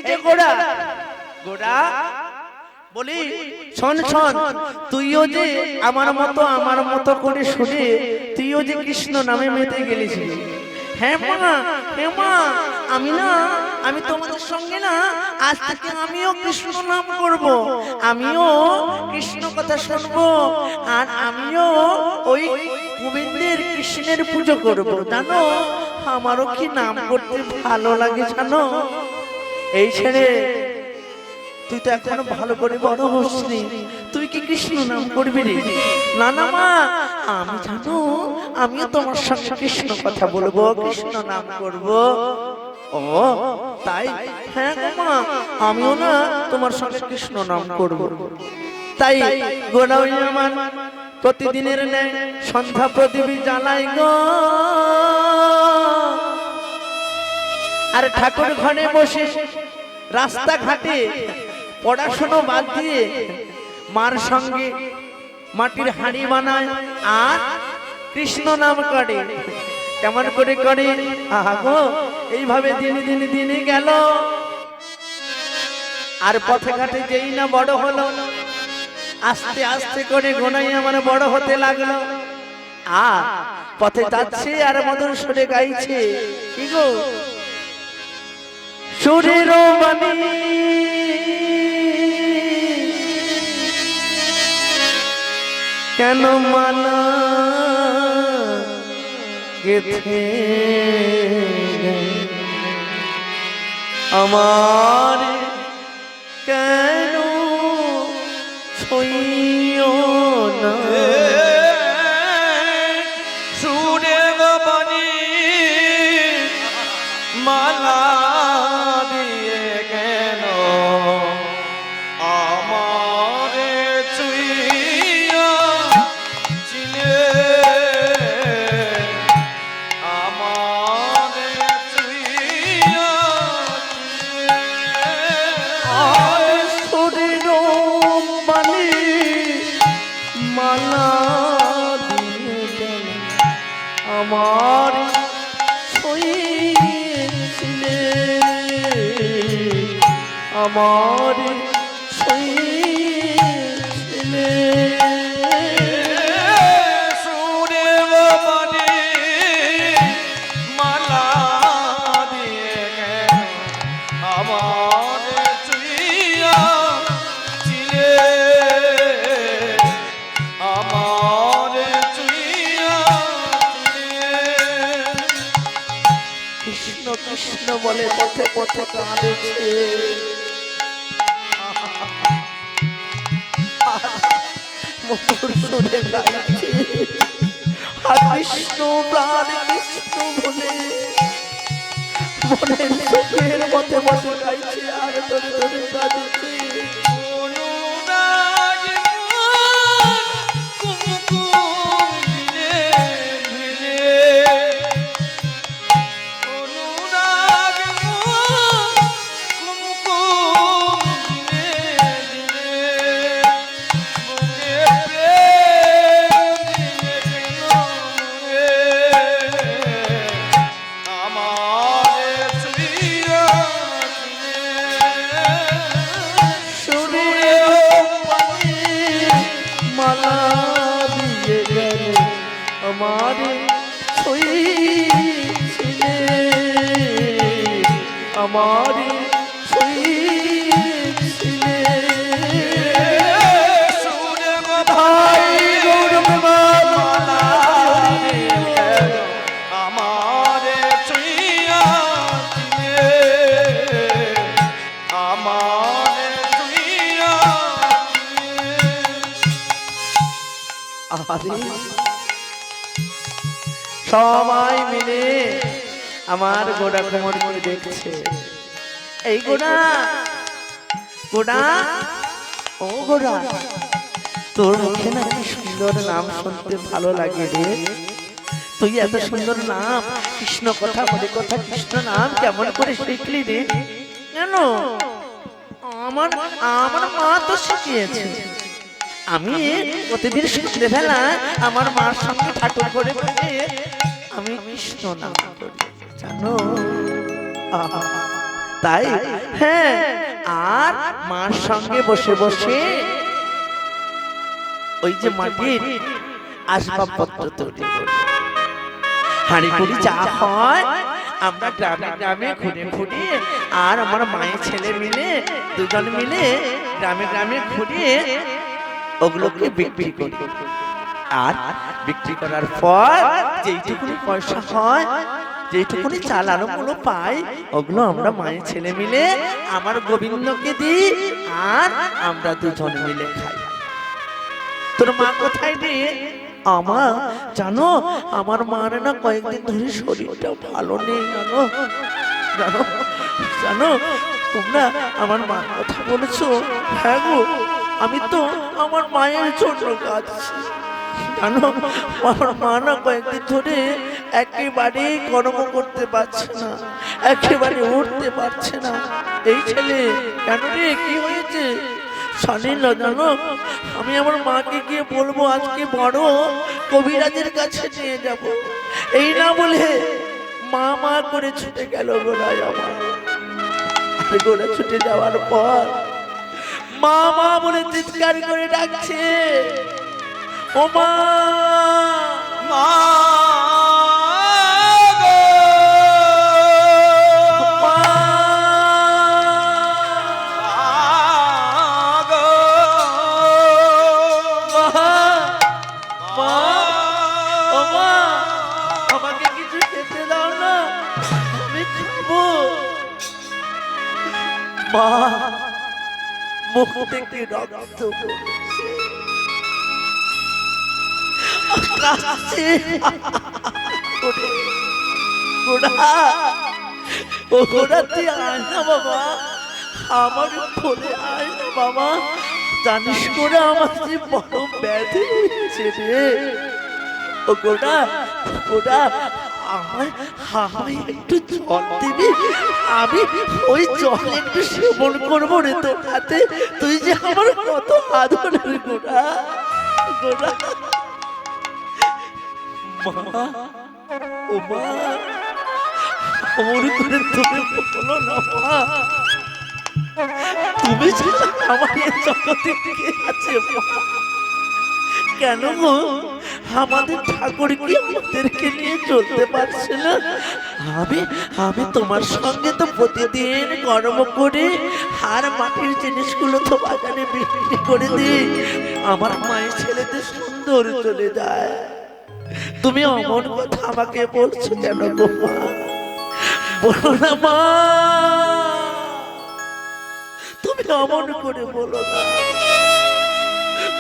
যে গোড়া গোড়া বলি শোন শোন, তুইও যে আমার মতো করে শুনে তুইও যে কৃষ্ণ নামে মেতে গেলেছিস। হ্যাঁ মা, আমি তোমাদের সঙ্গে না আজ থেকে আমিও কৃষ্ণ নাম করব, আমিও কৃষ্ণ কথা শুনবো, আর আমিও ওই গোবিন্দের কৃষ্ণের পুজো করব। জানো আমারও কি নাম করতে ভালো লাগে জানো। এই ছেড়ে তুই তো এখনো ভালো করে বড় হসনি, তুই কি কৃষ্ণ নাম করবি রে? না মা, আমি জানো আমিও তোমার সঙ্গে কৃষ্ণ কথা বলবো, কৃষ্ণ নাম করব। ও তাই? হ্যাঁ মা, আমিও না তোমার সঙ্গে কৃষ্ণ নাম করব। তাই গোড়াই আমার প্রতিদিনের ন্যায় সন্ধ্যা প্রদীপ জ্বালাই গো, আর ঠাকুর ঘরে বসে রাস্তাঘাটে পড়াশোনা বাদ দিয়ে মার সঙ্গে মাটির হাঁড়ি বানায় আর কৃষ্ণ নাম করে। কেমন করে করে আগো, এইভাবে দিনে গেল। আর পথে ঘাটে যেই না বড় হলো, আস্তে আস্তে করে গোনাই আমার বড় হতে লাগলো। আর পথে যাচ্ছে আর মধুর সুরে গাইছে, কি গো সুরের বাণী কেন মালা গেথে আমার, কেন ছইও না সুরের বাণী মালা দিয়ে কেন আমারে ছুঁইয়া ছিলে, আমারে ছুঁইয়া আর সুরের বাণী মালা দিয়ে কেন আমার ছইছিলে, আমার ছইছিলে। সুরের বাণী মালা দিয়ে কেন আমারে ছুঁইয়া ছিলে, আমারে ছুঁইয়া ছিলে। কৃষ্ণ কৃষ্ণ বলে পথে পথে কাঁদেছে, মধুর সুরে গাইছে, আর কৃষ্ণ প্রাণ কৃষ্ণ বলে মনের সুখের পথে পথে গাইছে আর ধরে ধরে কাঁদেছে। অনুরাগ মন কুমকুম দিলে দিলে, অনুরাগ মন কুমকুম দিলে দিলে, বুকে প্রেম দিলে কেন মুরে, আমারে ছুঁইয়া ছিলে। সুরের বাণী মালা দিয়ে গেল আমার ছইছিলে, আমার ছইছিলে। সুরের ভাই গৌরব মালা দিয়ে গেল আমারে ছুঁইয়া ছিলে, আমারে ছুঁইয়া আরে সবাই মিলে আমার গোড়া কোমর করে দেখছে। এই গোড়া গোড়া, ও গোড়া, তোর মুখে না কি সুন্দর নাম শুনতে ভালো লাগে রে। তুই এত সুন্দর নাম, কৃষ্ণ কথা বলে কথা, কৃষ্ণ নাম কেমন করে শিখলি রে? কেন? আমার আমার মা তো শিখিয়েছে। আমি প্রতিদিন সন্ধ্যেবেলা আমার মার সঙ্গে ঠাকুর করে বসে আমি কৃষ্ণ নাম করি, জানো। তাই হ্যাঁ, আর মার সঙ্গে বসে বসে ওই যে মাটির আসবাবপত্র তৈরি করি, হাঁড়ি কুড়ি যা হয় আমরা গ্রামে গ্রামে ঘুরে ঘুরে আর আমার মায়ের ছেলে মিলে দুজন মিলে গ্রামে গ্রামে ঘুরে ওগুলোকে বিক্রি করি। আর বিক্রি করার পর যেইটুকুনি পয়সা হয়, যেইটুকুনি চাল আলুগুলো পাই, ওগুলো আমরা মায়ের ছেলে মিলে আমার গোবিন্দকে দিই আর আমরা দুজন মিলে খাই। তোর মা কোথায় রে? আমার জানো, আমার মার না কয়েকদিন ধরে শরীরটা ভালো নেই, জানো জানো জানো তোমরা আমার মার কথা বলেছো? হ্যাঁ গো, আমি তো আমার মায়ের জন্য কাঁদছি জানো। আমার মা না কয়েকদিন ধরে একেবারে কর্ম করতে পারছে না, একেবারে উঠতে পারছে না। এই ছেলে কেন রে, কি হয়েছে? শানিল জানো, আমি আমার মাকে গিয়ে বলবো আজকে বড় কবিরাজের কাছে নিয়ে যাব, এই না বলে মা মা করে ছুটে গেল গোড়ায় আমার। আর গোড়া ছুটে যাওয়ার পর মা মা বলে চিৎকার করে ডাকছে, ও মা মা মুখ থেকে রক্ত পড়ছে। ঘোড়া তুই আয় না বাবা, আমার ফোনে আয় না বাবা, জানিস করে আমার যে বড় ব্যাধি হয়েছে রে। ও গোড়া গোড়া, আমায় একটু জল দিবি, আমি ওই জল একটু সেবন করবো রে তোর হাতে, তুই যে আমার কত আদরের গোড়া গোড়া। মা ও মা, অমর করে তুমি বলো না মা, তুমি ছাড়া আমার এই জগতে কে আছে মা? কেন গো, আমাদের ঠাকুর কি আমাদেরকে নিয়ে চলতে পারছে না? আমি তোমার সঙ্গে তো প্রতিদিন কর্ম করে আর মাটির জিনিসগুলো তো বাজারে বিক্রি করে দিই, আমার মায়ের ছেলেদের সুন্দর চলে যায়। তুমি অমন কথা আমাকে বলছো কেন গো মা? বলো না মা, তুমি অমন করে বলো না,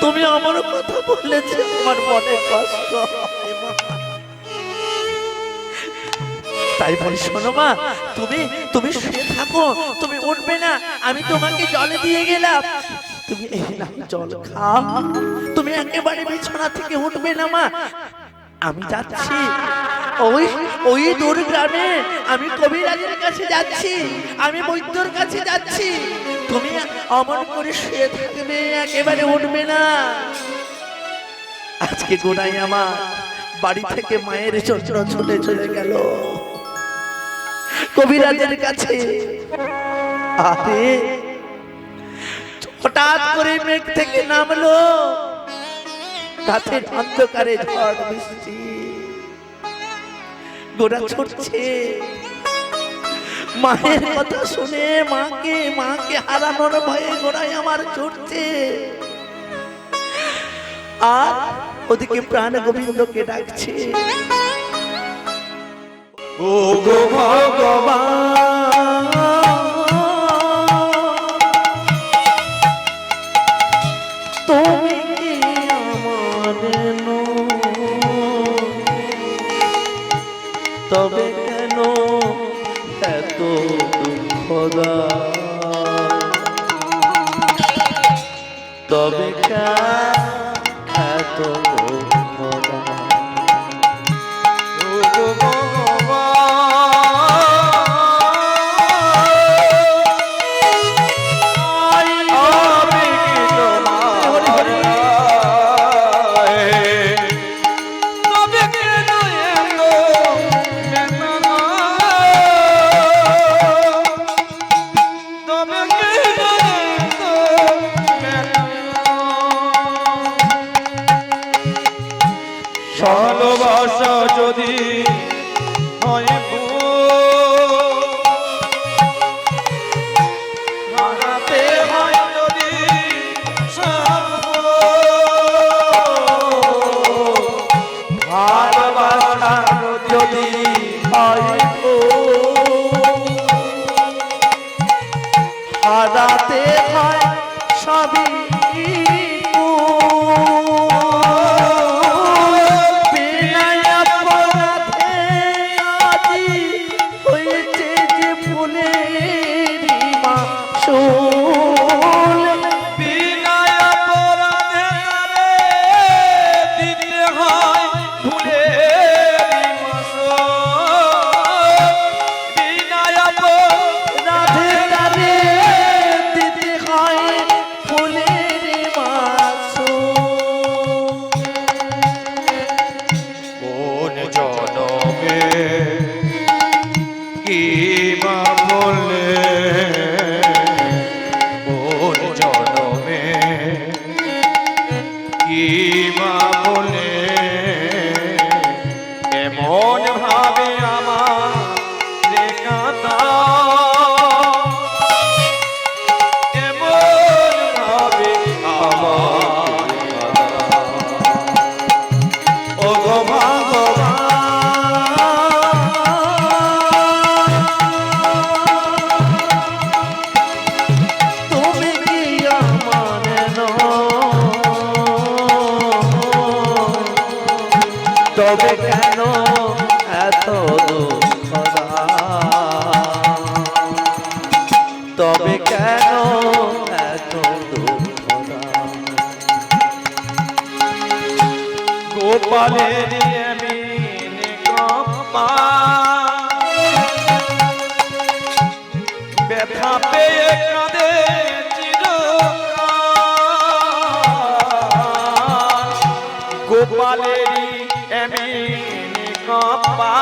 তুমি আমার কথা বলেছে আমার মনে কষ্ট হয় মা। তাই বলি শোনো মা, তুমি শুয়ে থাকো, তুমি উঠবে না, আমি তোমাকে জলে দিয়ে গেলাম, তুমি এই নাও জল খাও, তুমি একেবারে বিছানা থেকে উঠবে না মা। আমি যাচ্ছি ওই দূর গ্রামে, আমি কবিরাজের কাছে যাচ্ছি, আমি বৈদ্যর কাছে যাচ্ছি, তুমি অমন করে শুয়ে থাকবে, একেবারে উঠবে না। আজকে গোড়াই আমার বাড়ি থেকে মায়ের চন্দ্র ছুটে চলে গেল কবিরাজের কাছে। আরে হঠাৎ করে মেঘ থেকে নামলো রাতের অন্ধকারে ঝড় বৃষ্টি, গোড়া ছুটছে মায়ের কথা শুনে, মাকে হারানোর ভয়ে গোড়ায় আমার ছুটছে, আর ওদিকে প্রাণ গোবিন্দকে ডাকছে, ও গো ভগবান, তুমি কি আমার তবে কেন এত দুঃখ দাও, তবে কেন এত দুঃখ দাও? ও গো ভগবান, আমি কি তোমার তবে কেন এত বেদনা? ভালোবাসা যদি হয় হারাতে হয় যদি ভালোবাসা যদি হয় হারাতে হয় সবই তবে কেন এত দুঃখ দাও? তবে কেন এত দুঃখ দাও? গোপালের আমি নিকম্মা ব্যথা পেয়ে কাঁদে চিরকাল। গোপালেরই আমি নিকম্মা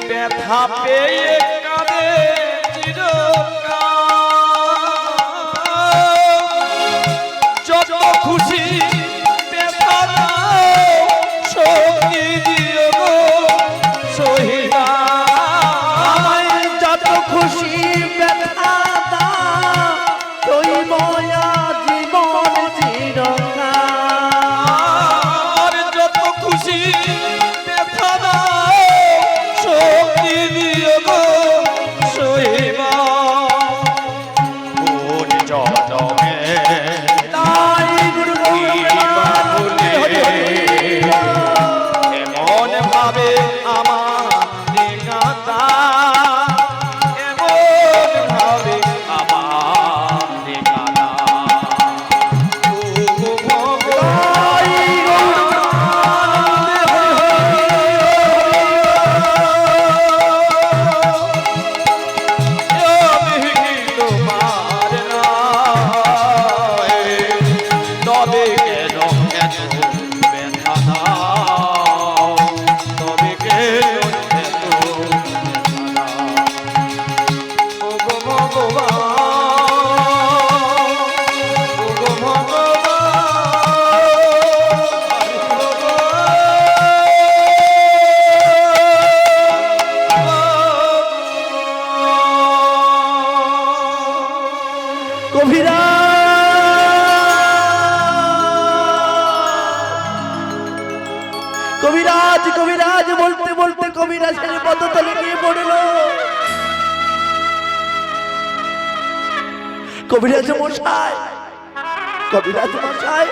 ব্যথা পেয়ে কাঁদে চিরকাল। যত খুশি ব্যথা দাও শক্তি দিও গো সহিবা। আমায় যত খুশি ব্যথা দাও রইব জীবন চিরকাল। যত খুশি ব্যথা দাও শক্তি দিও গো সহিবা। কোন জনমে তাই গুরু এমন ভাবে আমার নিগাতা, এমন ভাবে আমার নিগাতা। ও ভগবান আমি কি তোমার নয়, তবে কেন এত ব্যথা দাও? তবে কেন এত ব্যথা দাও? ও গো ভগবান, ও গো ভগবান। কবিরাজ কবিরাজ বলতে বলতে কবিরাজের পদতলে গিয়ে পড়ল। কবিরাজ মশাই, কবিরাজ মশাই,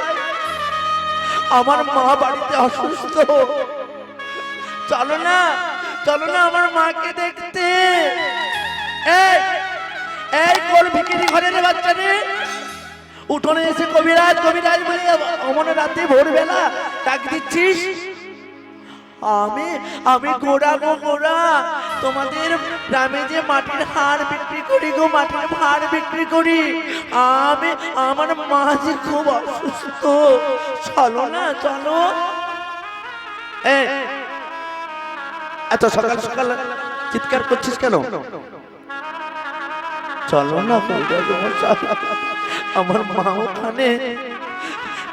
আমার মা বাড়িতে অসুস্থ, চলো না চলো না আমার মাকে দেখতে। এই এই কোন ভিখিরি ঘরের বাচ্চা রে, উঠোনে এসে কবিরাজ কবিরাজ বলে অমন রাতে ভোরবেলা ডাক দিচ্ছিস? আমি আমি গোড়া গো গোড়া, তোমাদের গ্রামে যে মাটির হাড় বিক্রি করি গো, মাটির হাড় বিক্রি করি। আমি আমার মা যে খুব অসুস্থ, চলো না চলো। এত সকাল সকাল চিৎকার করছিস কেন? চলো না, আমার মা ওখানে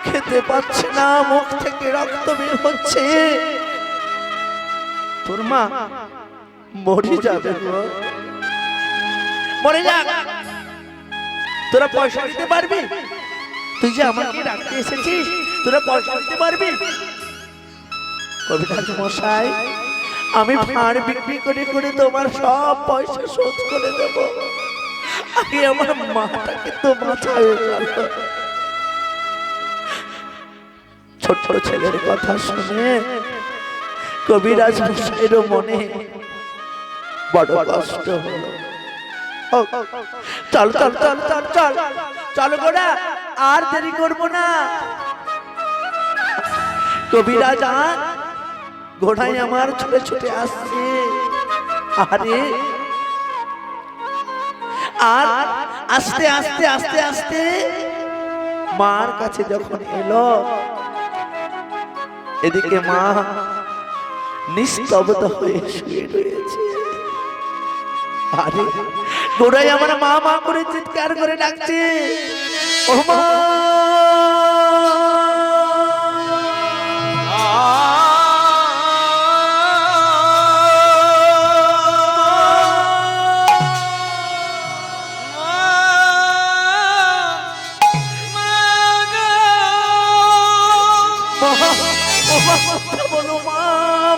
খেতে পাচ্ছে না, মুখ থেকে রক্ত বের হচ্ছে। তোর মা মরে যাবে গো, মরে যাক। তোরা পয়সা দিতে পারবি? তুই যে আমাকে ডাকতে এসেছিস, তোরা পয়সা দিতে পারবি? কবিরাজ মশাই, আমি ভাঁড় বিক্রি করে করে তোমার সব পয়সা শোধ করে দেব, আগে আমার মাটাকে তো বাঁচায়। ছোট ছেলের কথা শুনে কবিরাজ মশাইয়ের মনে বড় কষ্ট হলো। চল চল চল চল চল চল গোড়া, আর দেরি করবো না। কবিরাজ ঘোড়ায় আমার ছুটে ছুটে আসছে। আরে আর আস্তে আস্তে আস্তে আস্তে মার কাছে যখন এলো, এদিকে মা নিস্তব্ধ হয়ে শুয়ে রয়েছে। আরে গোড়ায় আমার মা মা করে চিৎকার করে ডাকছে, ও মা। বলো মা,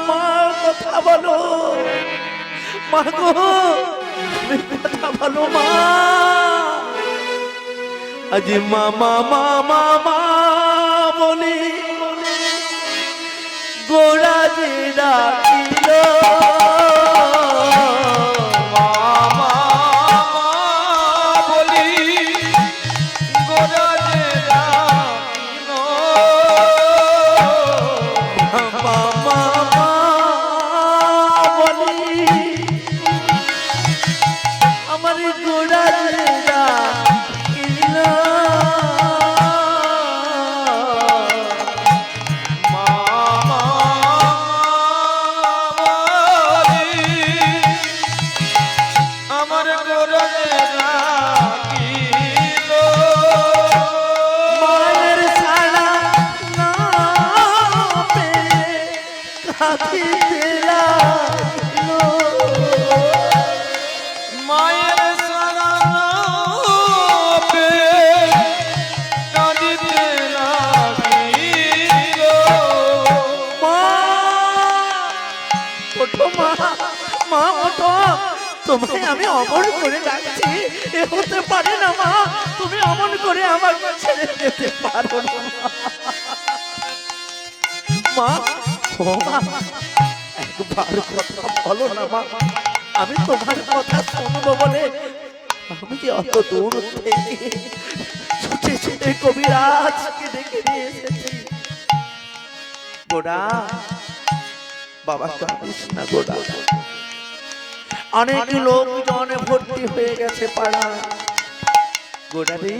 মা কথা বলো, মা গো কথা বলো মা। আজ মামা মামা মা বলি গোড়া যে ডাকিল, মামা বলি গোরা যে ডাকিল, মামা মা বলি আমার গোড়া যে ডাকিল। মামা বলি আমার গোরা যে ডাকিল, মায়ের ছাড়া না পেয়ে কাঁদিতে লাগলো। মায়ের সারা পেয়ে কাঁদিতে লাগিল। মা ওঠো মা, মা ওঠো, তোমায় আমি অমর করে ডাকছি, এ হতে পারে না মা, তুমি অমন করে আমাকে ছেড়ে যেতে পারো না মা। ও মা, একবার কথা বলো না মা, আমি তোমার কথা শুনবো বলে আমি যে অত দূর থেকে ছুটে ছুটে কবিরাজকে ডেকে নিয়ে এসেছি। গোড়া বাবা, কাঁদিস না গোড়া, অনেক লোকজন ভর্তি হয়ে গেছে পাড়া। গোড়া রে,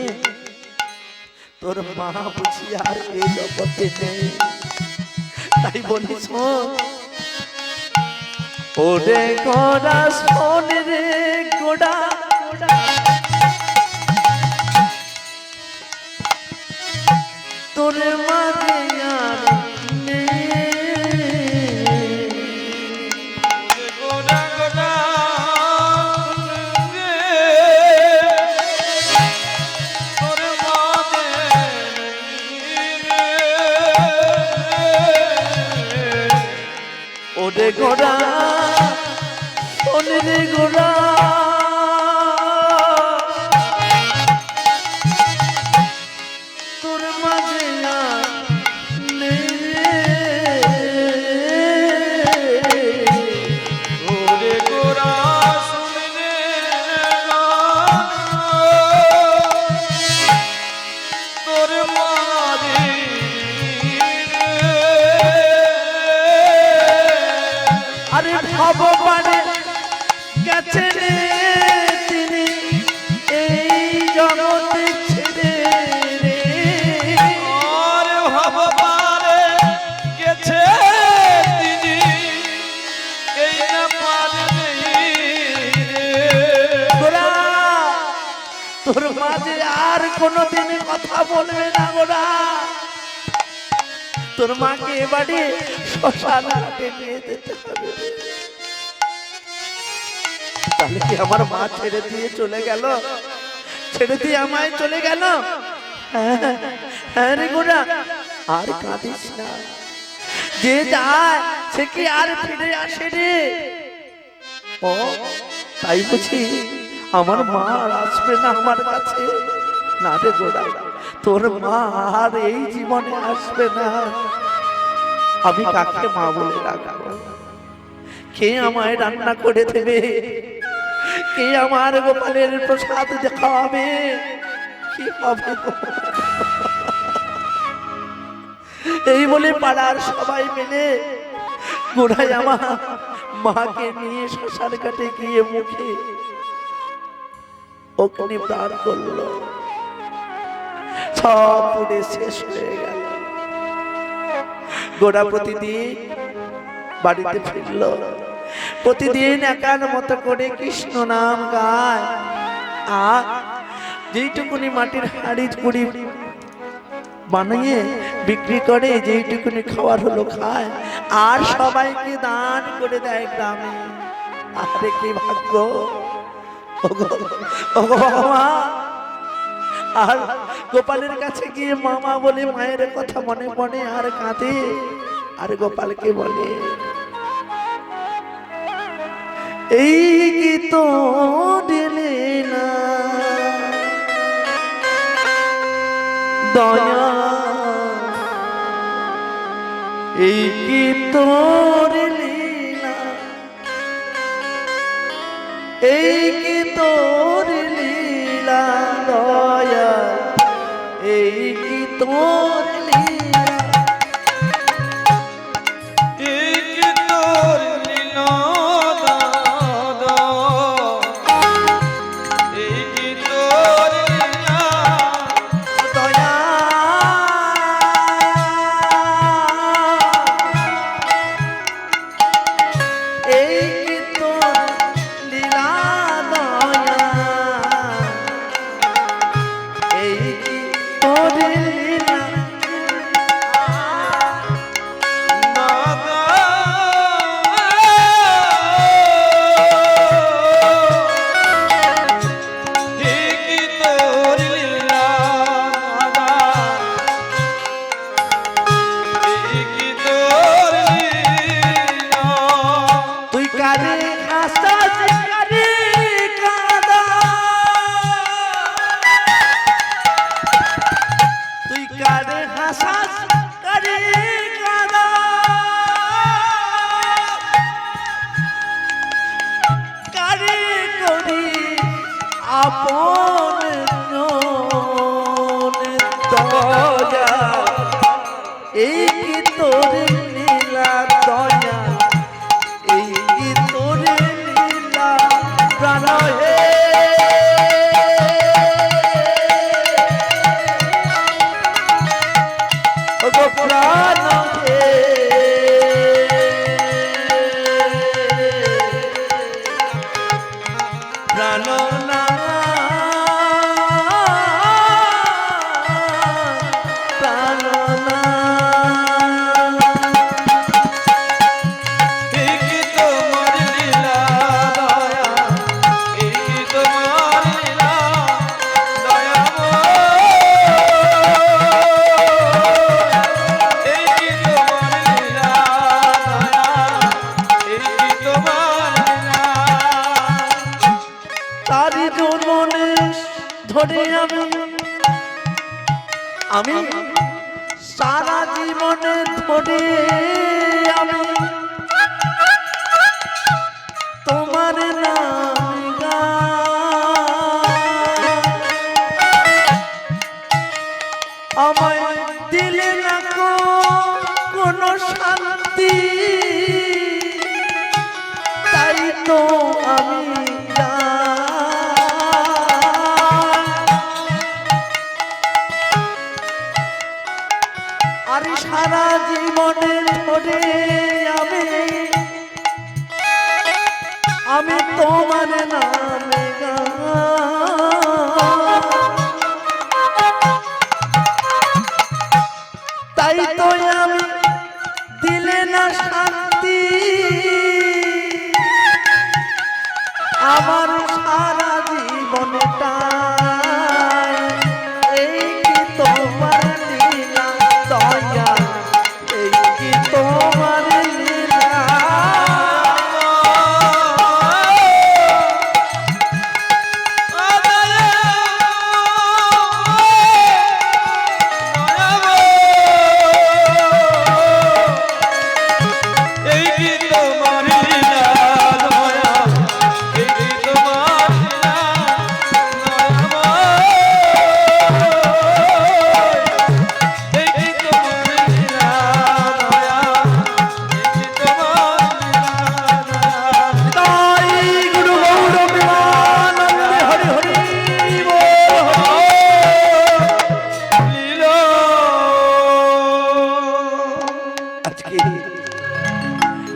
তোর মা বুঝি আর এই জগতে নেই, তাই বলিস ওরে গোড়া, শোন রে গোড়া, তোর মা যে আর নেই। গোরা গোরা রে তোর মাঝে ওরে গোড়া, শোন রে গোড়া, তোর মাঝে আর নেই রে। ওরে গোরা শুনলে তোর মাঝে আরে ভগবানে গেছে রে তিনি এই জগতে ছেড়ে রে। আর ভগবানে গেছে তিনি এই না পারে নেই রে। গোরা, তোর মাঝে আর কোনোদিন কথা বলবে না গোরা, তোর মাকে এবারে শ্মশান ঘাটে নিয়ে যেতে হবে। তাহলে কি আমার মা ছেড়ে দিয়ে চলে গেল? ছেড়ে দিয়ে আমায় চলে গেল? হ্যাঁ রে গোরা, আর কাঁদিস না। যে যায় সে কি আর ফিরে আসে রে? ও তাই বুঝি আমার মা আর আসবে না আমার কাছে? না রে গোরা, তোর মা আর এই জীবনে আসবে না। আমি কাকে মা বলে রাখবো? কে আমায় রান্না করে দেবে? কে আমার গোপালের প্রসাদ খাওয়াবে? কি হবে? এই বলে পাড়ার সবাই মিলে গোড়ায় আমার মাকে নিয়ে শ্মশান ঘাটে গিয়ে মুখে অগ্নি প্রাণ করলো। সব পুড়ে শেষ হয়ে গেল। গোড়া প্রতিদিন বাড়িতে ফিরল, প্রতিদিন একার মতো করে কৃষ্ণ নাম গায়, আর যেইটুকুনি মাটির হাড়ি কুড়ি বানিয়ে বিক্রি করে, যেইটুকুনি খাওয়ার হলো খায়, আর সবাইকে দান করে দেয় গ্রামে। আরে কি ভাগ্য! ওগো বাবা! আর গোপালের কাছে গিয়ে মামা বলে মায়ের কথা মনে মনে আর কাঁদে। আর গোপালকে বলে, এই কি তো দিলে না দয়া, এই কি তোর লীলা, এই কি তোর লীলা দয়া, এই কি তোর লীলা। এই কি তোর লীলা দাদা, এই কি তোর লীলা দয়া, এই কি তোর লীলা দয়া, এই কি তোর লীলা। দাদা। এই কি তোর লীলা দাদা, এই কি তোর লীলা। তুই কারে হাসাস কারে কাঁদা, তুই কারে হাসাস কারে কাঁদা, কারে করি আপন জন দয়া, এই কি তোর লীলা দয়া, এই কি তোর লীলা প্রাণ হে। ওগো প্রাণ হে, প্রাণ না, প্রাণ না। এই কি তোমার লীলা দয়া, এই কি তোমার লীলা দয়া গো। এই কি তোমার লীলা দয়া, এই কি তোমার লীলা। তারি জন্মনে ধরে আমি সারা জীবনে ধরে আমি তোমার নাম গাই। আমায় দিলে না কোনো শান্তি, তাই তো আমি আর সারা জীবনে ধরে আমি তোমার নামে গাই। তাই তো আমি মেলে না শান্তি আমার সারা জীবনটা এই কি তোমার লীলা দয়া এই কি তোমার লীলা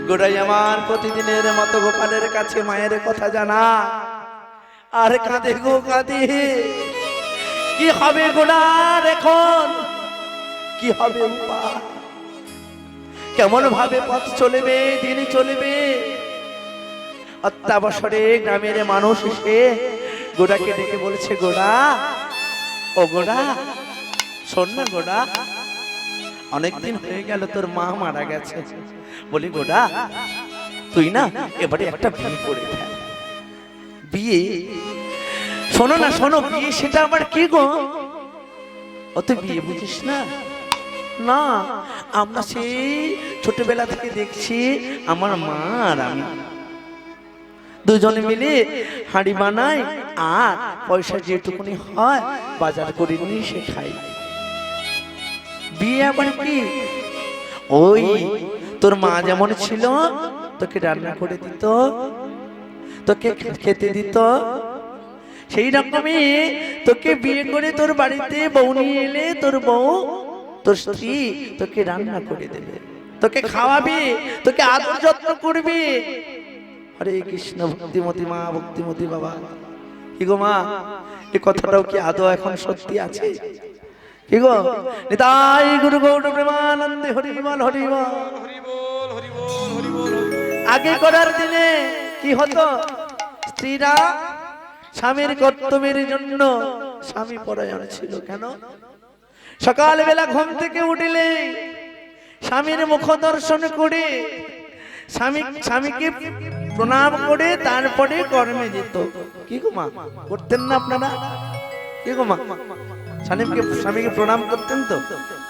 গোড়াই আমার প্রতিদিনের মতো গোপালের কাছে মায়ের কথা জানা আর কাঁদে গো কাঁদে কি হবে গোড়ার এখন কি হবে উপায় কেমন ভাবে পথ চলবে দিন চলবে অত্যাবসরে গ্রামের মানুষ এসে গোড়াকে ডেকে বলেছে গোড়া ও গোড়া শোন না গোড়া অনেকদিন হয়ে গেল তোর মা মারা গেছে বলি গোড়া তুই না এবারে একটা বিয়ে করে ফেল বিয়ে শোনো না শোনো বিয়ে সেটা আবার কি গো ও তুই বিয়ে বুঝিস না না আমরা সেই ছোটবেলা থেকে দেখছি আমার মা আর আমি দুজনে মিলে হাঁড়ি বানাই আর পয়সা যেটুকুনি হয় বাজার করে নিয়ে সে খাই বিয়ে আবার কি ওই তোর মা যেমন ছিল তোকে রান্না করে দিত তোকে খেতে দিত সেই রকমই তোকে বিয়ে করে তোর বাড়িতে বউ নিয়ে এলে তোর বউ তোর স্ত্রী তোকে রান্না করে দেবে তোকে খাওয়াবে তোকে আদর যত্ন করবে হরে কৃষ্ণ ভক্তিমতী মা ভক্তিমতী বাবা কি গো মা এই কথাটাও কি আদৌ এখন সত্যি আছে কি গো নিতাই গুরু গৌর প্রেমানন্দে হরি বল হরি বল আগে করার দিনে কি হতো স্ত্রীরা স্বামীর কর্তব্যের জন্য স্বামী পরায়ণ ছিল কেন সকালবেলা ঘুম থেকে উঠলে স্বামীর মুখ দর্শন করে স্বামীকে প্রণাম করে তারপরে কর্মে যেত কি গো মা করতেন না আপনারা কি গো মা স্বামীকে প্রণাম করতেন তো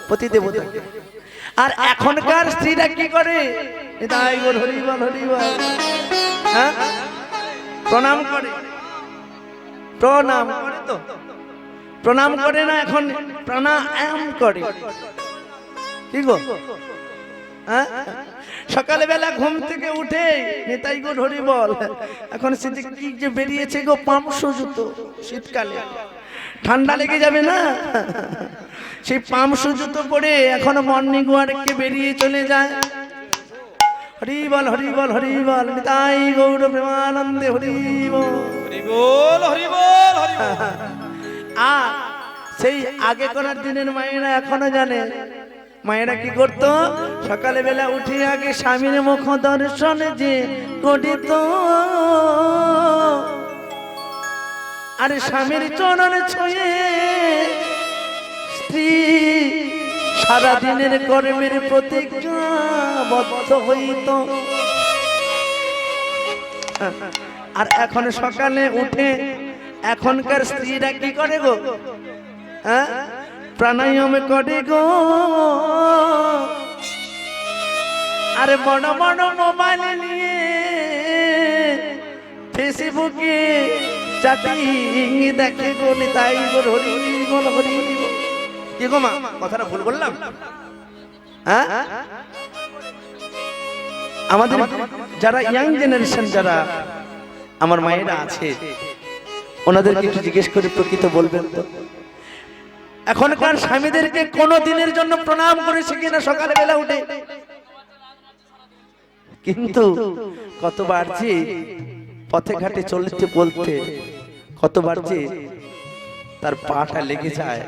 পতি দেবতাকে আর এখনকার স্ত্রীরা কি করে হ্যাঁ প্রণাম করে তো প্রণাম করে না এখন প্রাণায়াম করে কি গো হ্যাঁ সকালবেলা ঘুম থেকে উঠে নেতাই গো হরি বল এখন শীতে কি যে বেরিয়েছে গো পামসো জুতো শীতকালে ঠান্ডা লেগে যাবে না সেই পামসু জুতো পরে এখন মর্নিং ওয়ার্কে বেরিয়ে চলে যায় হরি বল হরি বল হরি বল নিতাই গৌর প্রেমানন্দে হরি বল হরি বল হরি বল হরি বল আর সেই আগে করার দিনের মায়েরা এখনো জানে মায়েরা কি করত সকালে বেলা উঠে আগে স্বামীর মুখ দর্শন যে করিত আর স্বামীর চরণ ছুঁয়ে স্ত্রী সারা দিনের কর্মের প্রতিজ্ঞাবদ্ধ হইত আর এখন সকালে উঠে এখনকার স্ত্রীরা কি করে গো হ্যাঁ প্রাণায়াম করে গো আরে বড় বড় মোবাইল নিয়ে ফেসবুকে চাটিং দেখে গো নিতাই গো হরি বল হরি বল কি গো মা কথাটা ভুল বললাম হ্যাঁ আমাদের যারা ইয়াং জেনারেশন যারা আমার মায়েরা আছে ওনাদেরকে একটু জিজ্ঞেস করে প্রকৃত বলবেন তো এখনকার স্বামীদেরকে কোন দিনের জন্য প্রণাম করেছে কিনা সকালবেলা উঠে কিন্তু কতবার যে পথে ঘাটে চলতে বলতে কতবার যে তার পাটা লেগে যায়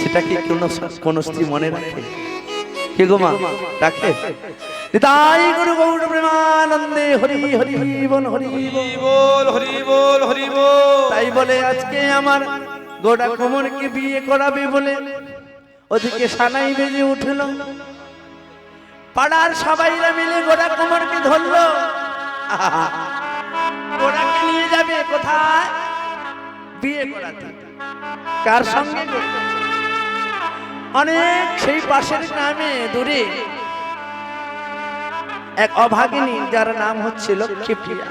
সেটা কি কোন স্ত্রী মনে রাখে কি গো মা রাখে তাই গুরু গৌর প্রেমানন্দে হরি হরি বল হরি বল। হরি বল হরি বল। তাই বলে আজকে আমার গোটা কোমরকে বিয়ে করাবে বলে ওদিকে সানাই বেজে উঠলো, পাড়ার সবাইরা মিলে গোটা কোমরকে ধরলো। আহা, গোটাকে নিয়ে যাবে কোথায়? বিয়ে করাতে। কার সঙ্গে? অনেক সেই পাশের গ্রামে দূরে এক অভাগিনী যার নাম হচ্ছে লক্ষ্মীপ্রিয়া।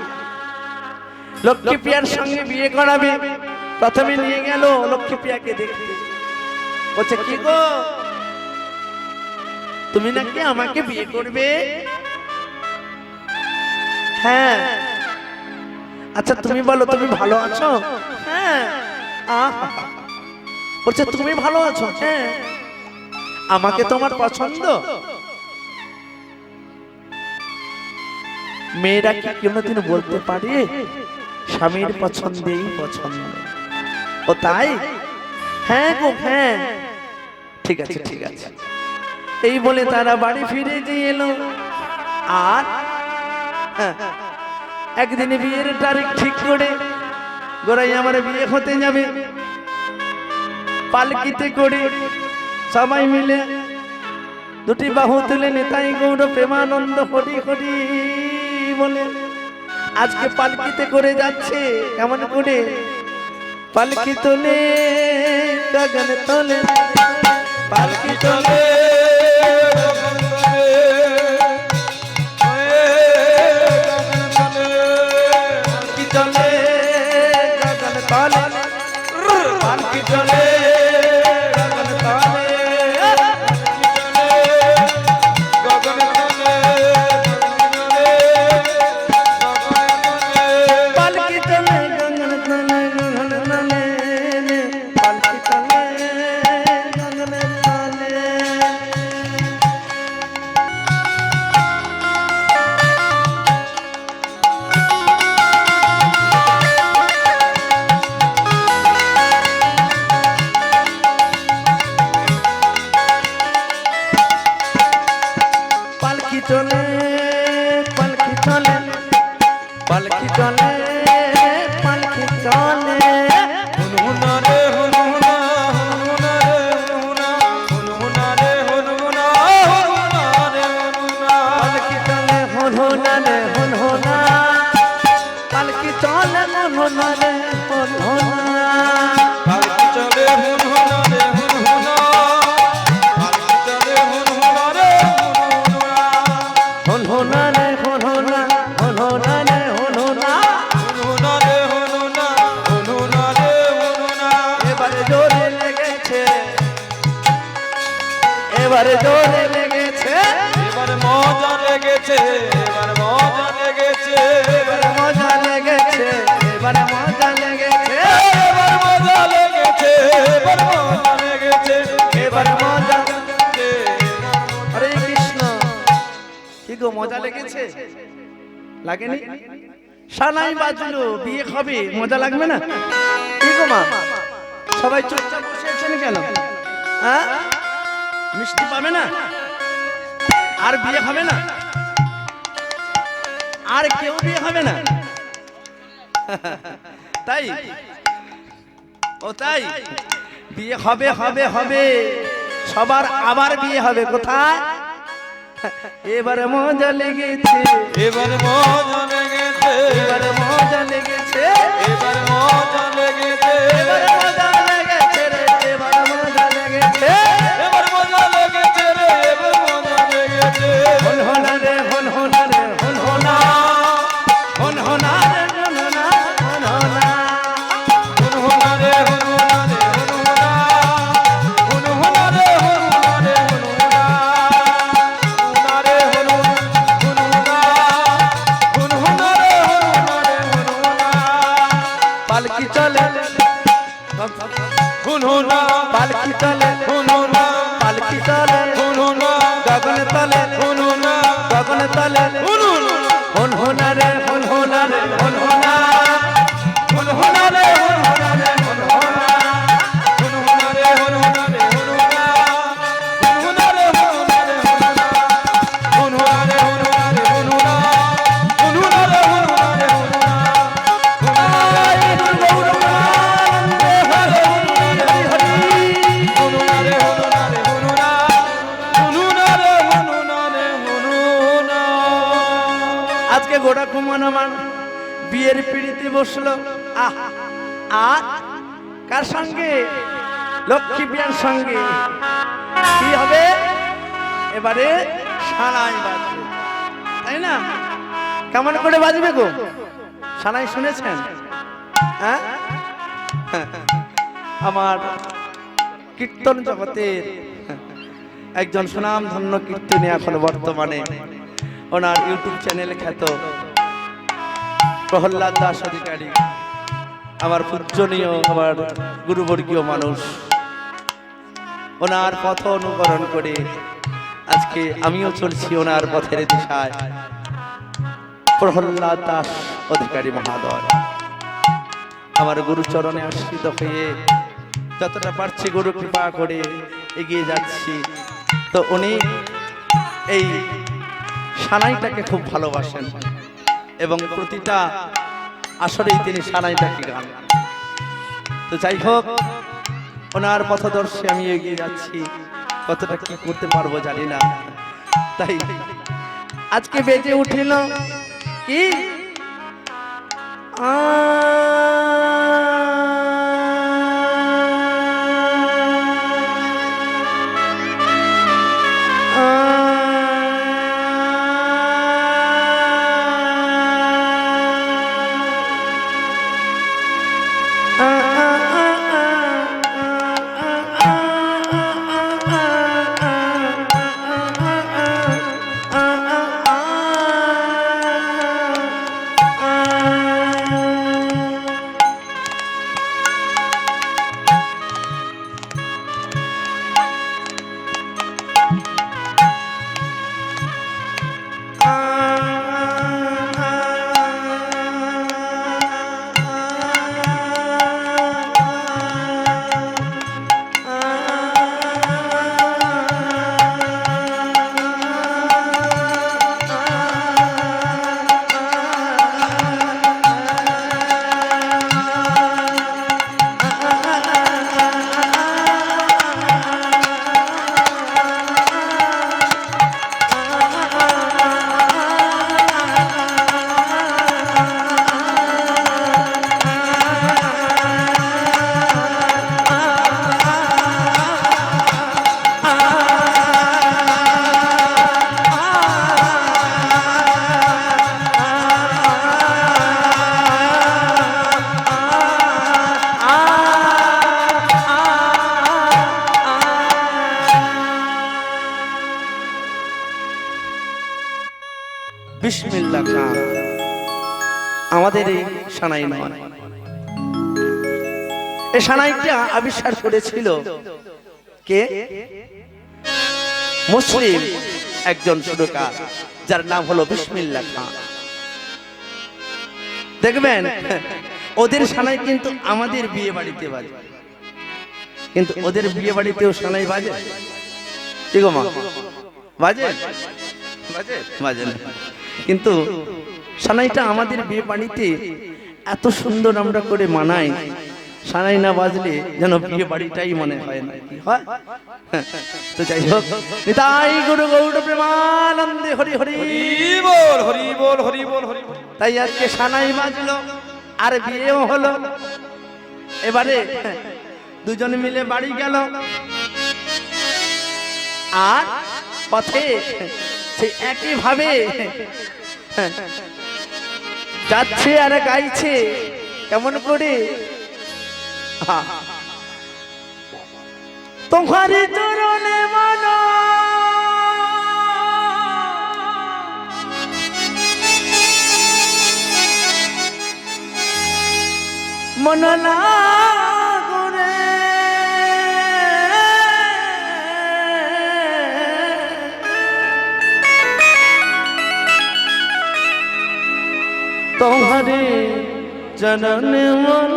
লক্ষ্মীপ্রিয়ার সঙ্গে বিয়ে করাবে। প্রথমে নিয়ে গেল লক্ষ্মীপ্রিয়াকে দেখতে। বলছে কি গো, তুমি নাকি আমাকে বিয়ে করবে? হ্যাঁ। আচ্ছা তুমি বলো তুমি ভালো আছো? হ্যাঁ। আহা, বলছে তুমি ভালো আছো? হ্যাঁ। আমাকে তোমার পছন্দ? মেয়েরা কি কোনোদিন বলতে পারে স্বামীর পছন্দেই পছন্দ? ও তাই? হ্যাঁ গো হ্যাঁ। ঠিক আছে ঠিক আছে। এই বলে তারা বাড়ি ফিরে গিয়ে এলো। আর একদিন বিয়ের তারিখ ঠিক করে গোড়াই আমার বিয়ে হতে যাবে। পালকিতে করে সবাই মিলে দুটি বাহু তুলে নিতাই গৌর প্রেমানন্দ হরি হরি বলে আজকে পালকিতে করে যাচ্ছে। কেমন করে? পালকি তোলে গগন তোলে, পালকি তোলে পালকি চলে গগন তলে, পালকি চলে গগন তলে, পালকি চলে গগন তলে গগন তলে, পালকি চলে গগন তলে। পালকি চলে পালকি চলে পালকি চলে পালকি চলে, হুনহুনা রে হুনহুনা হুনহুনা রে হুনহুনা হুনহুনা রে হুনহুনা হুনহুনা রে হুনহুনা। পালকি চলে হুনহুনা রে হুনহুনা, পালকি চলে হুনহুনা রে হুনহুনা, পালকি চলে হুনহুনা রে হুনহুনা, পালকি চলে হুনহুনা রে হুনহুনা। হুনহুনা রে হুনহুনা, হুনহুনা রে হুনহুনা। হুনহুনা রে হুনহুনা, হুনহুনা রে হুনহুনা। এবারে জোরে লেগেছে, এবারে জোরে লেগেছে, এবার মজা লেগেছে, এবার মজা লেগেছে, এবারে মজা লেগেছে, এবারে মজা লেগেছে, এবার মজা লেগেছে, এবার মজা লেগেছে, এবারে মজা। লেগেছে। হরে কৃষ্ণ। কি গো মজা লেগেছে? লাগেনি? সানাই বাজলো, বিয়ে হবে, মজা লাগবে না? কি গো মা, সবাই চুপচাপ বসে আছেন কেন? হ্যাঁ, মিষ্টি পাবে না? আর বিয়ে হবে না? আর কেউ বিয়ে হবে না? তাই? ও তাই? বিয়ে হবে হবে হবে, সবার আবার বিয়ে হবে। কোথায়? এবারে মজা লেগেছে, এবার মজা লেগেছে, এবারে মজা লেগেছে, এবার মজা লেগেছে, এবারে মজা লেগেছে রে, এবারে মজা লেগেছে। এবার মজা লেগেছে রে, এবার মজা লেগেছে। হুনহুনা রে হুনহুনা রে হুনহুনা, হুনহুনা রে হুনহুনা, হুনহুনা। হুনহুনা রে হুনহুনা রে হুনহুনা, হুনহুনা রে হুনহুনা রে হুনহুনা, হুনহুনা রে হুনহুনা, হুনহুনা, হুনহুনা রে হুনহুনা রে হুনহুনা। পালকি চলে কুমার আমার বিয়ের পিড়িতে বসলো। আর কার সঙ্গে? লক্ষ্মী প্রিয়ার সঙ্গে। কি হবে এবারে? সানাই বাজবে, তাই না? কেমন করে বাজবে গো সানাই, শুনেছেন? হ্যাঁ, আমার কীর্তন জগতের একজন সুনাম ধন্য কীর্তনী এখন বর্তমানে ওনার ইউটিউব চ্যানেল খ্যাত প্রহ্লাদ দাস অধিকারী, আমার পূজনীয়, আমার গুরুবর্গীয় মানুষ। ওনার পথ অনুকরণ করে আজকে আমিও চলছি ওনার পথের দিশায়। প্রহ্লাদ দাস অধিকারী মহাদয় আমার গুরুচরণে আশ্রিত হয়ে যতটা পারছি গুরু কৃপা করে এগিয়ে যাচ্ছি। তো উনি এই সানাইটাকে খুব ভালোবাসেন এবং প্রতিটা আসরেই তিনি সানাইটাকে গান। তো যাই হোক, ওনার পথদর্শে আমি এগিয়ে যাচ্ছি। কতটা কি করতে পারবো জানি না, তাই আজকে বেজে উঠিল কি বিসমিল্লাহ খান আমাদের এই সানাই নয়। এই সানাইটা আবিষ্কার করেছিল কে? মুসলিম একজন সুরকার, যার নাম হলো বিসমিল্লাহ খান। দেখবেন ওদের সানাই কিন্তু আমাদের বিয়ে বাড়িতে বাজে, কিন্তু ওদের বিয়ে বাড়িতেও সানাই বাজে। কি গো মা, বাজে? বাজে না, কিন্তু সানাইটা আমাদের বিয়ে বাড়িতে এত সুন্দর আমরা করে মানাই। সানাই না বাজলে যেন বিয়ে বাড়িটাই মনে হয় না। কি হয়? তো যাই হোক, নিতাই গুরু গৌর প্রেমানন্দে হরি হরি বল, হরি বল, হরি বল, হরি বল। তাই আজকে সানাই বাজলো আর বিয়েও হলো। এবারে দুজন মিলে বাড়ি গেল, আর পথে সেই একই ভাবে যাচ্ছে আর গাইছে। কেমন করে? তোমার চরণে মন লাগো রে, তোমারে চরণে মন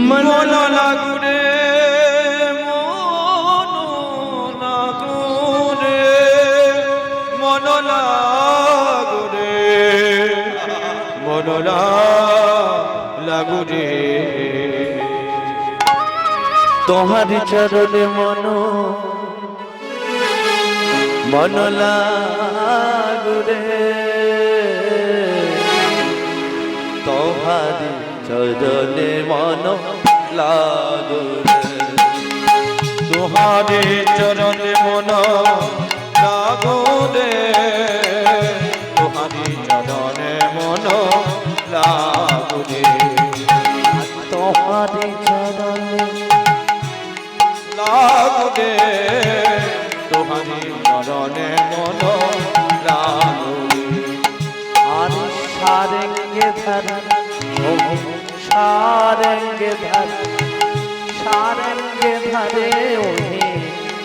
মন লাগু রে, মন লাগু রে, মন লাগু রে, মন তোমারি চরণে মন লাগুরে তোমারি চরণে মন লাগুরে তোমারে চরণে মন লাগো রে তোমারি চরণে মন লাগো রে তোমারি চরণে লাগো রে তোমারি চরণে মন লাগো রে আর সারেঙ্গে ধারা সারেঙ্গে ধারা সারেঙ্গে ধারে ওহে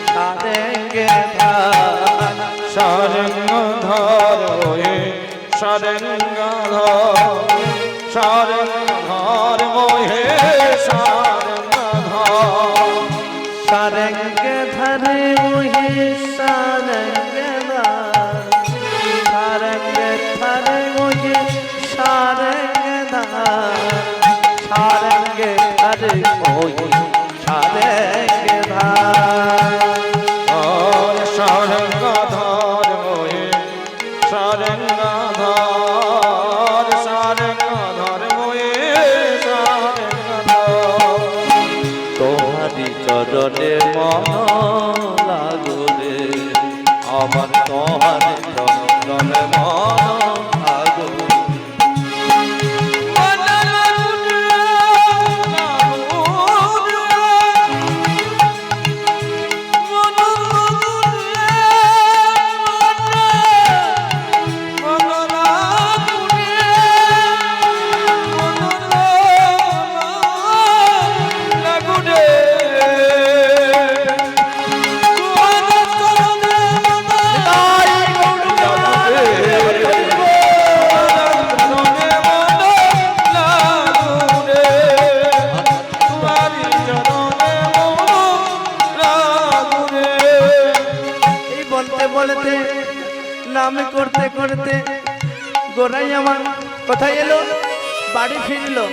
সারেঙ্গে ধারা সারেঙ্গধর ওয়ে সারেঙ্গধর সারেঙ্গধর মোহে সারেঙ্গধর সারেঙ্গে ধারে ওহে সারেঙ্গে ধারা সারেঙ্গে ধারে ওহে সারেঙ্গে ধারা সারেঙ্গে ধারে ওহে সারেঙ্গে ধারা সারেঙ্গধর মোহে সারেঙ্গধর সারেঙ্গধর মোহে সারেঙ্গধর তোমারি চরণে মন লাগুরে আমার তোমারি চরণে মন লাগুরে বলতে নাম করতে করতে গোরাই আমার কোথায় এলো বাড়ি ফিরলো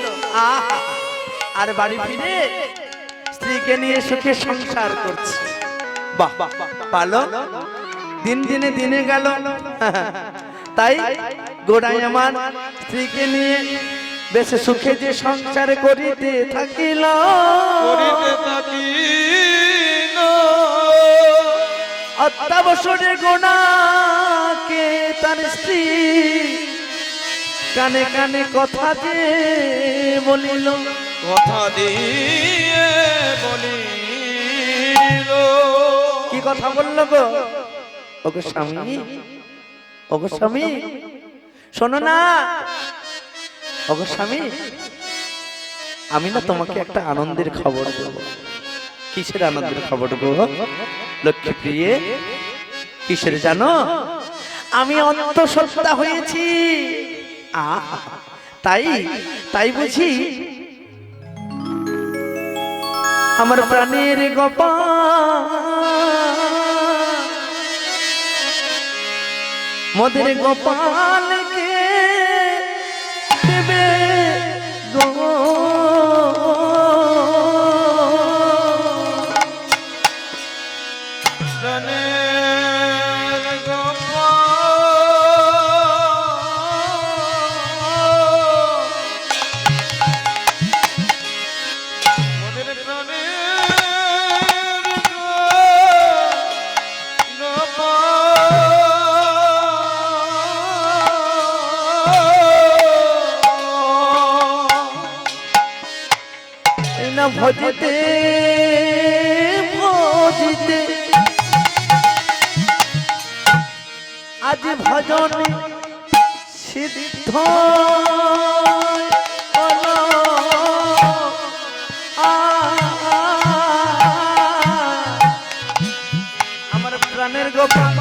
আর বাড়ি ফিরে স্ত্রীকে নিয়ে সুখে সংসার করছে বাহ ভালো দিন দিনে দিনে গেল তাই গোরাই আমার স্ত্রীকে নিয়ে বেশ সুখে যে সংসার করিতে থাকিল অত্যাবসরে গোনাকে তার স্ত্রী কানে কানে কথা যে বলিল কথা দিয়ে বলিল কি কথা বলল গো ওগো স্বামী ওগো স্বামী শোনো না ওগো স্বামী আমি না তোমাকে একটা আনন্দের খবর দেব কিসের আনন্দের খবর গো লক্ষ্মী প্রিয়ে কিসের জানো আমি অন্তঃসত্ত্বা হয়েছি তাই তাই বুঝি আমার প্রাণের গোপাল মোদের গোপালকে দেবে গো ভজিতে ভজিতে আজ ভজন সিদ্ধ আমার প্রাণের গোপাল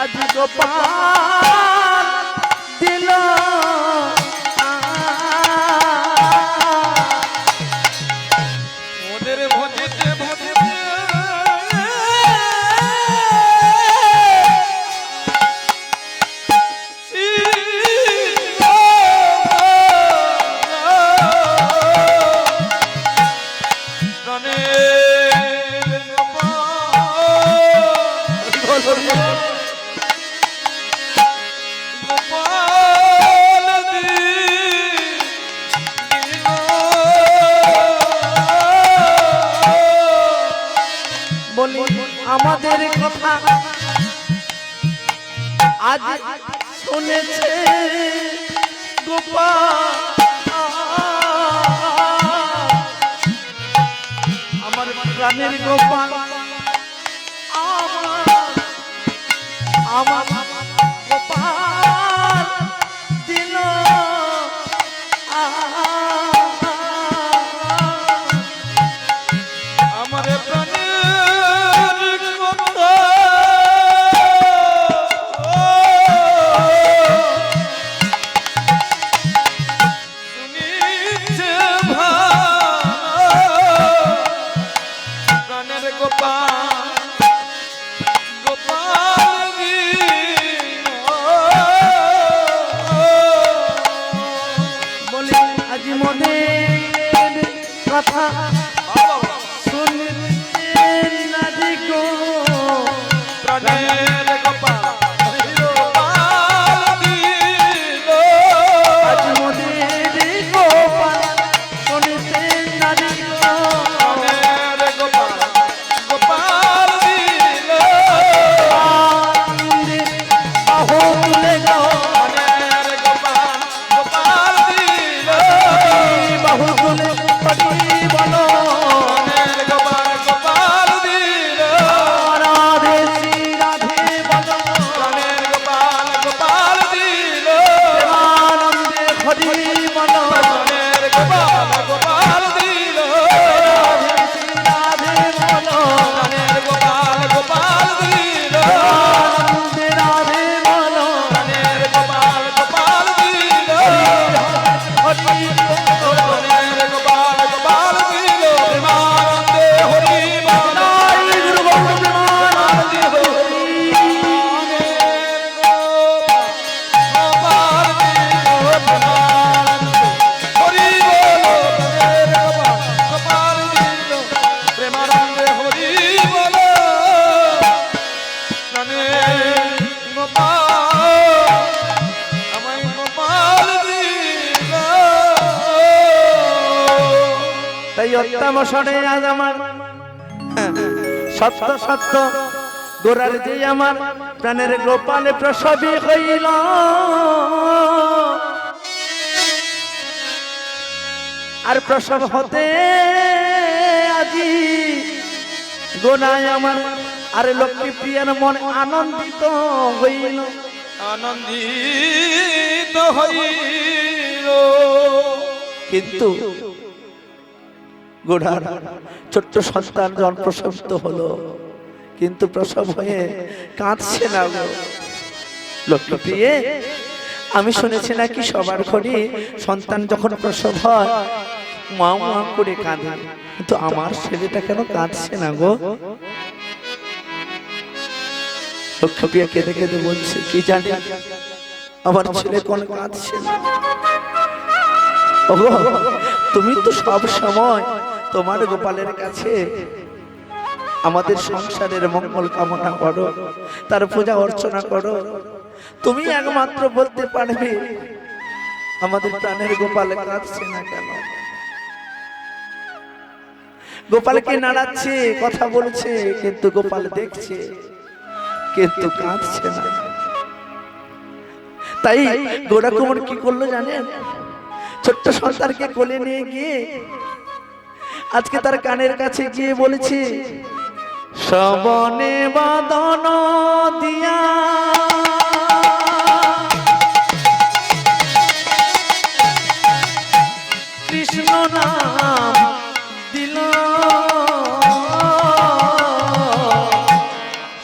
আজ গোপাল দিল বলি আমাদের কথা আজ শুনেছে গোপাল, আমার প্রাণের গোপাল, আমার গোপাল দিল আমার প্রাণের কথা শুনিছে প্রাণের গোপাল, গোপাল বলি আজ মনের কথা শুনতে না দিগো প্রাণের গোপাল, গোপাল দিল আজ মনের গোপাল শুনতে না দিগো প্রাণের গোপাল, গোপাল দিল আনন্দে বাহু তুলে গো প্রাণের গোপাল, গোপাল দিল বাহু তুলে পড়ি বলো প্রাণের গোপাল, গোপাল দিল রাধে শ্রী রাধে বলো প্রাণের গোপাল, গোপাল দিল আনন্দে হরি বলো প্রাণের গোপাল, গোপাল দিল রাধে শ্রী রাধে বলো প্রাণের গোপাল, গোপাল দিল আনন্দে রাধে বলো প্রাণের গোপাল, গোপাল দিল হরি প্রাণের গোপাল, গোপাল দিল প্রেমানন্দে হরি বল নাই গুরু গোবিন্দ তাই অত্যাবসরে আজ আমার সত্য সত্য গোরার যে আমার প্রাণের গোপালে প্রসবী হইল আর প্রসব হতে আজি গোনায় আমার আর লক্ষ্মী প্রিয়ার মনে আনন্দিত হইল আনন্দিত হইল কিন্তু গোড়ার ছোট্ট সন্তান জন প্রসবিত হলো কিন্তু প্রসব হয়ে কাঁদছে না গো লক্ষ্মীপ্রিয়ে আমি শুনেছি নাকি সবার ঘরে সন্তান যখন প্রসব হয় মা মা করে কাঁদে কিন্তু আমার ছেলেটা কেন কাঁদছে না গো লক্ষ্মীপ্রিয়া কেঁদে কেঁদে বলছে কি জানি আমার ছেলে কোন কাঁদছে না ওগো তুমি তো সব সময় তোমার গোপালের কাছে আমাদের সংসারের মঙ্গল কামনা করো তার পূজা অর্চনা করো তুমি একমাত্র বলতে পারবে আমাদের প্রাণের গোপাল কাঁদছে না কেন গোপালকে নাড়াচ্ছে কথা বলছে কিন্তু গোপাল দেখছে কিন্তু কাঁদছে না তাই গোড়া কুমার কি করলো জানেন ছোট্ট সন্তানকে কোলে নিয়ে গিয়ে আজকে তার কানের কাছে গিয়ে বলেছে শ্রবণে বাদন দিয়া কৃষ্ণ নাম দিল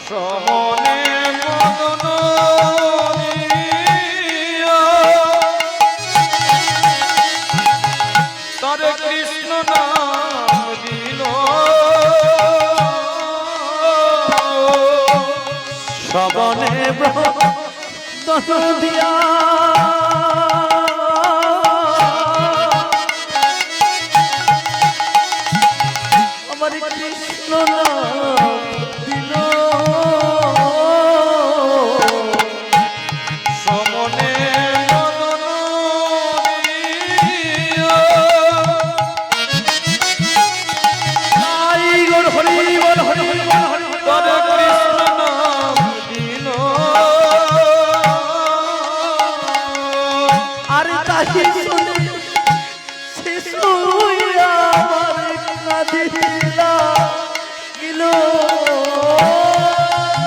শ্রবণে মদন তারে কৃষ্ণ নাম দিল শ্রবণে বাদন দিয়া আমার কৃষ্ণ নাম দিল শ্রবণে মদন হরি বল হরি বল হরি বল হরি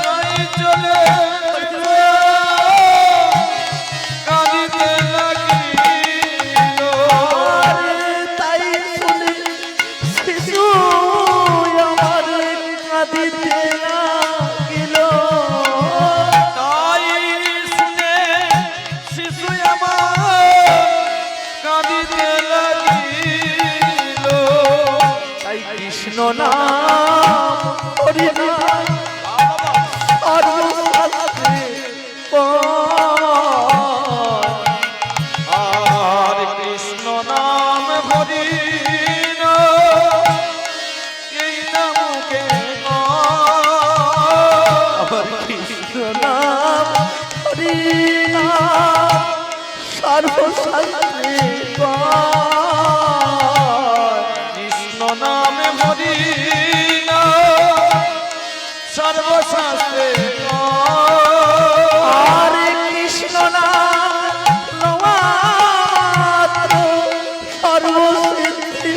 নাই চলে কাঁদিতে লাগিল। তাই শুনে শিশু আমার কাঁদিতে লাগিল। তাই শুনে শিশু আমার কাঁদিতে লাগিল। তাই কৃষ্ণ নাম হরি নাম সর্বশাস্ত্রে পায়। আর কৃষ্ণ নাম হরি এই নামকে কৃষ্ণ নাম হরি নাম সর্বশাস্ত্রে পায়। কৃষ্ণ নাম হরি সর্বশাস্ত্রে হরে কৃষ্ণ নাম লওয়াত্র সর্বসিদ্ধি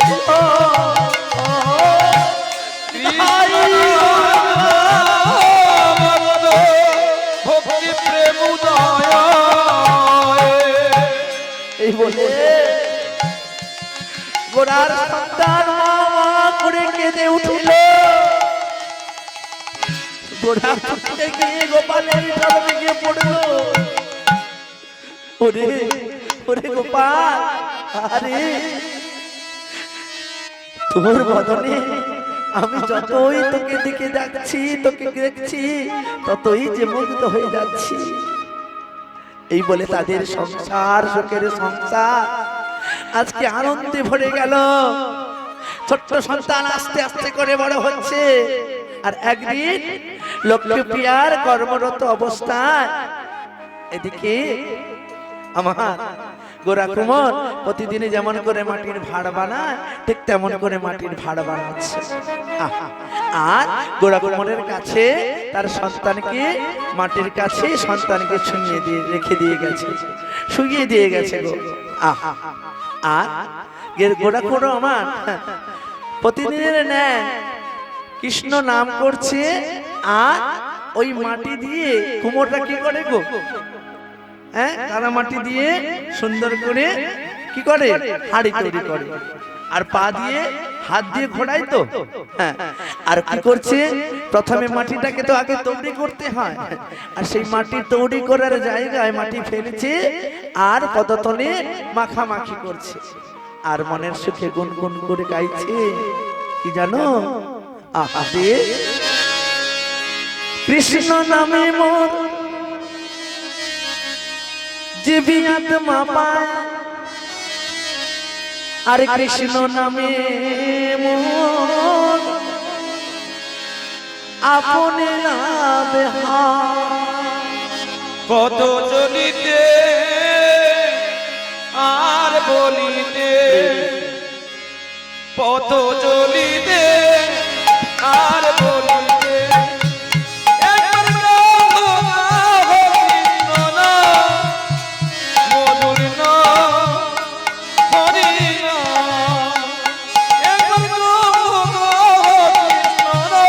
ভক্তি প্রেম উদয়। এই বলে গোড়ার সন্তান মা করে কেঁদে উঠিল। গোড়া ছুটতে গিয়ে গোপালের চরণে গিয়ে পড়ল। ওরে ওরে গোপাল, আরে তোর বদনে আমি যতই তোকে দিকে যাচ্ছি, তোকে দেখছি, ততই যে মুগ্ধ হয়ে যাচ্ছি। এই বলে তাদের সংসার, সুখের সংসার আজকে আনন্দে ভরে গেল। ছোট্ট সন্তান আস্তে আস্তে করে বড় হচ্ছে। আর একদিন লক্ষ্মীপ্রিয়ার কর্মরত অবস্থায় এদিকে আমার গোরা কুমার প্রতিদিনই যেমন করে মাটির ভাড় বানায়, ঠিক তেমন করে মাটির ভাড় বানাচ্ছে। আর গোরা কুমারের কাছে তার সন্তানকে মাটির কাছে সন্তানকে ছুঁয়ে দিয়ে রেখে দিয়ে গেছে, শুইয়ে দিয়ে গেছে গো। আর গোরা কুমার আমার প্রতিদিনের ন্যায় কৃষ্ণ নাম করছে। আর ওই মাটি দিয়ে কুমোরটা কি করে গো, হ্যাঁ, কাদা মাটি দিয়ে সুন্দর করে কি করে হাড়ি তৈরি করে। আর পা দিয়ে হাত দিয়ে ঘোড়ায় তো, হ্যাঁ। আর কি করছে, প্রথমে মাটিটাকে তো আগে তৈরি করতে হয়। আর সেই মাটি তৈরি করার জায়গায় মাটি ফেলেছে আর পদতলে মাখামাখি করছে। আর মনের সুখে গুনগুন করে গাইছে কি জানো, আহারে কৃষ্ণ নামে মোর জীবী আত্মা পায়। আর কৃষ্ণ নামে মোর আপনে লাভ হয়। কত চলিতে আর বলিতে, পথ চলিতে আর বলিতে, একবার কৃষ্ণ নাম, মধুর নাম, হরি নাম। একবার কৃষ্ণ নাম,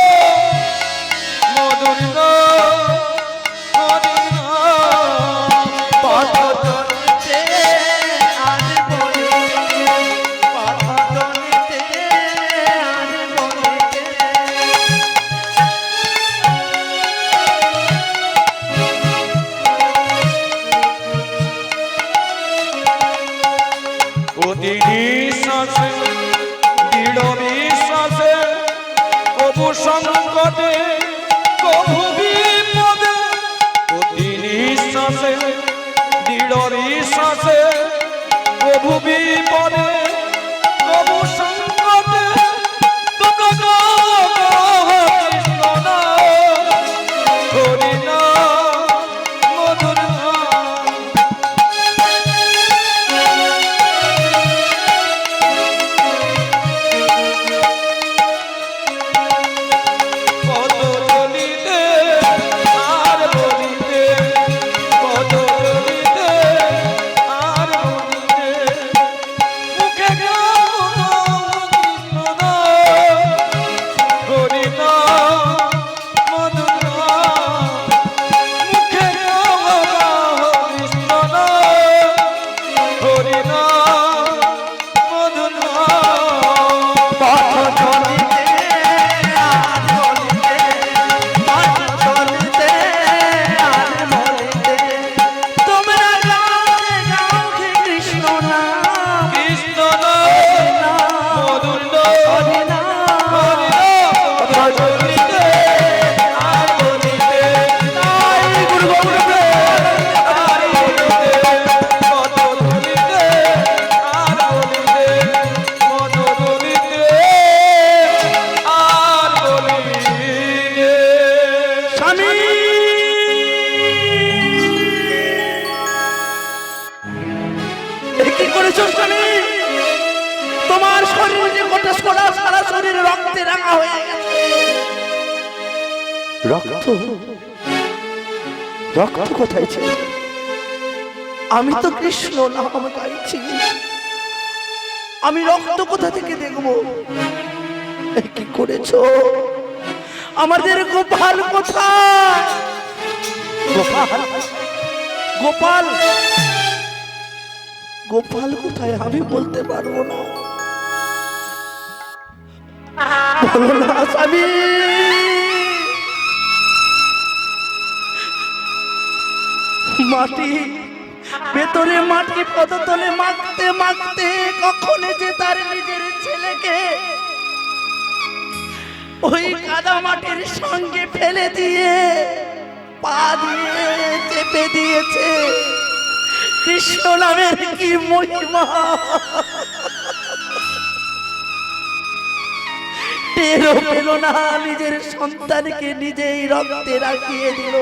মধুর নাম, হরি নাম। পথ চলিতে আর বলিতে, পথ চলিতে আর বলিতে। প্রতিটি শ্বাসে দৃঢ় বিশ্বাসে, কবু সংকটে কবু বিপদে, প্রতিটি শ্বাসে দৃঢ় বিশ্বাসে, কবু বিপদে কবু সংকটে, তোমরা গাও কৃষ্ণ নাম, হরি নাম, মধুর নাম। কত চলিতে আর বলিতে, কত চলিতে আর বলিতে, ফোড়া সারা শরীর রক্তে রাঙা হয়ে গেছে। রক্ত রক্ত কোথায় ছিল? আমি তো কৃষ্ণ নাম গাইছি, আমি রক্ত কোথা থেকে দেখবো? এ কি করেছো? আমাদের গোপাল কোথায়? গোপাল গোপাল গোপাল কোথায়? আমি বলতে পারবো না। বলো না স্বামী। মাটি ভেতরে মাটি পদতলে মাখতে মাখতে কখনো যে তার নিজের ছেলেকে ওই কাদা মাটির সঙ্গে ফেলে দিয়ে পা দিয়ে চেপে দিয়েছে। কৃষ্ণ নামের কি মহিমা! টেরও পেল না, নিজের সন্তানকে নিজেই রক্তে রাখিয়ে দিল।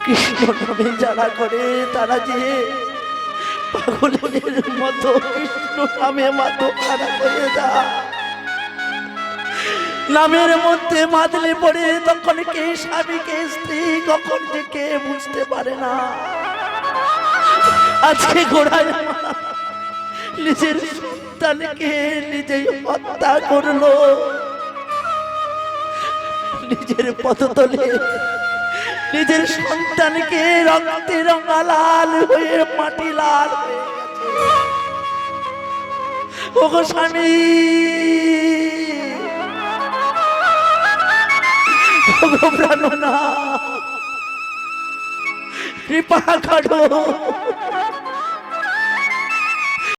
কৃষ্ণ নামে যারা করে তারা যে পাগলের মতো কৃষ্ণ নামে মাথা খারাপ হয়ে যায়। নামের মধ্যে মাদলে পড়ে তখন কে স্বামী কে স্ত্রী কখন যে কে বুঝতে পারে না। আজকে ঘোড়ায় নিজের সন্তানকে নিজেই হত্যা করলো। নিজের পদতলে নিজের সন্তানকে রক্তে রঙা লাল হয়ে মাটি লাল হয়ে গেছে। ওগো স্বামী, ওগো প্রাণনাথ, কৃপা করো।